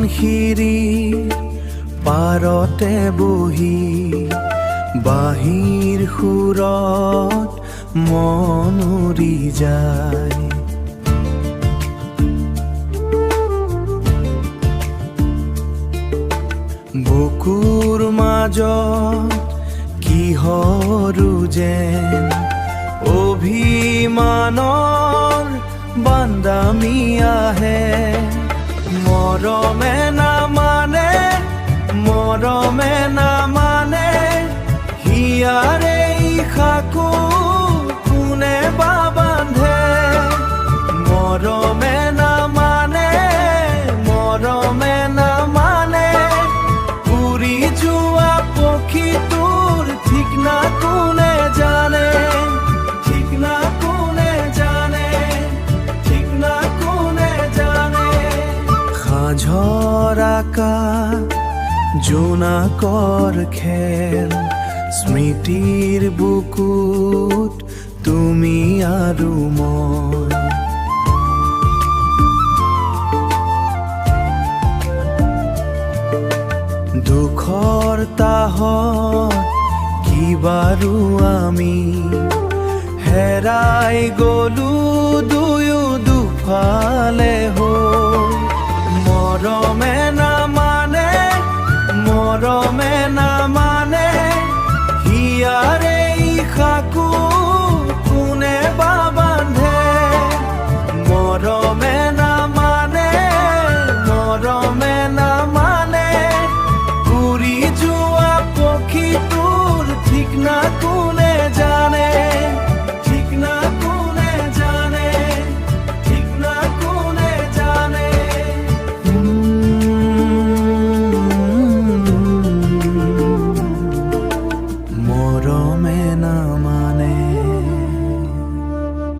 সোণশিৰিৰ পাৰতে বহি বাঁহীৰ সুৰত মন উৰি যায়। বুকুৰ মাজত কিহৰো যেন অভিমানৰ বান্দামি আহে। মৰমে নামানে মৰমে নামানে হিয়াৰে ইশাকো কোনে বা বান্ধে। মৰমে নামানে মৰমে নামানে উৰি যোৱা পক্ষীটোৰ ঠিকনা কোনে জানে। ঠিকনা কোনে জানে ঠিকনা কোনে জানে। সাঁঝৰ আকাশ জোনাকৰ খেল স্মৃতিৰ বুকুত তুমি আৰু মই। দুখৰ তাহত কি বাৰু আমি হেৰাই গলো দুয়ো দুফালে হৈ। মৰমে নামানে মৰমে নামানে হিয়াৰে ইশাকো কোনে বা বান্ধে। মৰমে নামানে মৰমে